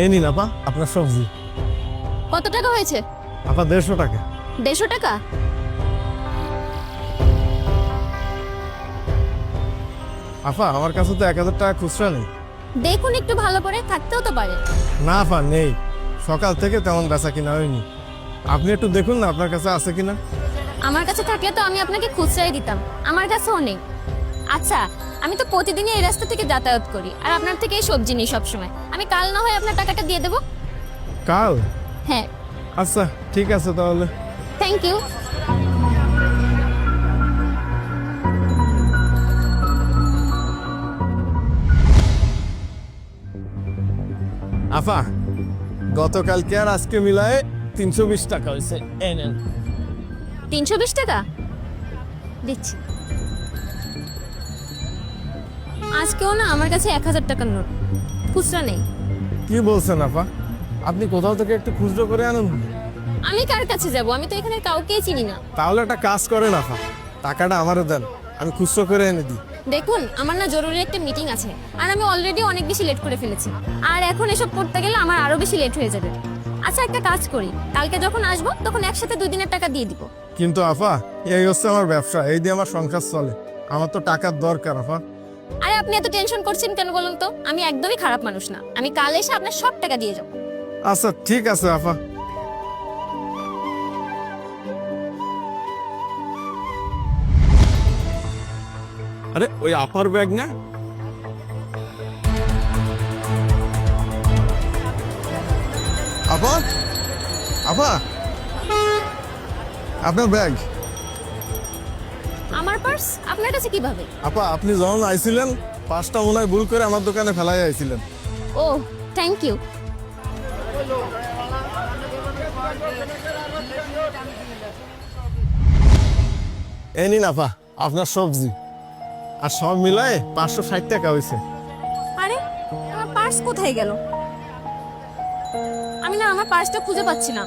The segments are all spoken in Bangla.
এই নিন আপা আপনার সবজি। কত টাকা হয়েছে? আপা 150 টাকা। 150 টাকা? আপা আমার কাছে তো 1000 টাকা খুচরা নেই। দেখুন একটু ভালো করে, থাকতেও তো পারে। না আপা নেই, সকাল থেকে তেমন বেচা কিনা হয়নি। আপনি একটু দেখুন না আপনার কাছে আছে কিনা। আমার কাছে থাকলে তো আমি আপনাকে খুচরাই দিতাম, আমার কাছেও নেই। আচ্ছা, আমি তো প্রতিদিনই এই রাস্তা থেকে যাতায়াত করি, আর আপনার থেকে এই সবজি নেই সবসময়। আমি কাল না হয় আপনার টাকাটা দিয়ে দেবো। কাল? হ্যাঁ। আচ্ছা ঠিক আছে তাহলে। Thank you. আপা গতকালকে আর আজকে মিলায়ে 320 টাকা হয়েছে। এই নেন। 320 টাকা দিচ্ছি। আজকেও না আমার কাছে 1000 টাকার নোট খুচরা নেই। কি বলছেন আপা, আপনি কোথাও থেকে একটু খুচরো করে আনুন। আমি কার কাছে যাব? আমি তো এখানে কাউকেই চিনি না। তাহলে একটা কাজ করেন আপা, টাকাটা আমারও দেন, আমি খুচরো করে এনে দিই। দেখুন, আমার না জরুরি একটা মিটিং আছে, আর আমি অলরেডি অনেক বেশি লেট করে ফেলেছি। আর এখন এসব করতে গেলে আমার আরো বেশি লেট হয়ে যাবে। আচ্ছা, একটা কাজ করি, কালকে যখন আসবো তখন একসাথে 2 দিনের টাকা দিয়ে দিব। কিন্তু আপা এই হচ্ছে আমার ব্যবসা, এই দিয়ে আমার সংসার চলে, আমার তো টাকার দরকার আপা। আরে আপনি এত টেনশন করছেন কেন বলুন তো? আমি একদমই খারাপ মানুষ না, আমি কাল এসে আপনার সব টাকা দিয়ে যাব। আচ্ছা ঠিক আছে আপা। আরে ওই আপার ব্যাগ না? আপা আপা আপনার ব্যাগ। আমার পার্স আপনার কাছে কিভাবে? আপা আপনি যখন আইছিলেন পাঁচটা মনে হয় ভুল করে আমার দোকানে ফেলাই আইছিলেন। ও, থ্যাংক ইউ। এই নিন আপা আপনার সবজি, আর সব মিলায় 560 টাকা হয়েছে। আরে, আমার পার্স কোথায় গেল? আমি না আমার পার্সটা খুঁজে পাচ্ছি না।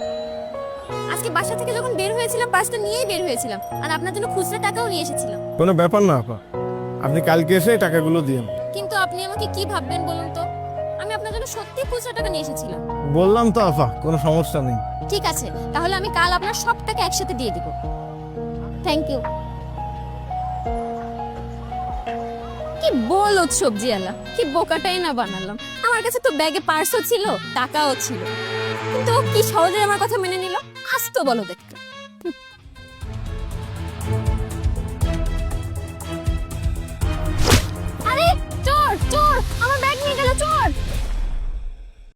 আজকে বাসা থেকে যখন বের হয়েছিলাম পার্সটা নিয়েই বের হয়েছিলাম, আর আপনার জন্য খুচরা টাকাও নিয়ে এসেছিলাম। কোনো ব্যাপার না আপা, আপনি কালকে এসে টাকাগুলো দিন। কিন্তু আপনি আমাকে কি ভাববেন বলুন তো? আমি আপনার জন্য সত্যি খুচরা টাকা নিয়ে এসেছিলাম। বললাম তো আপা কোনো সমস্যা নেই। ঠিক আছে, তাহলে আমি কাল আপনার সব টাকা একসাথে দিয়ে দিব। Thank you. কি বলো সবজিওয়ালা, কি বোকাটাই না বানালাম। আমার কাছে তো ব্যাগে পার্সও ছিল, টাকাও ছিল, কিন্তু ও কি সহজে আমার কথা মেনে নিল। আস্ত বলো দেখতে। আরে চোর চোর, আমার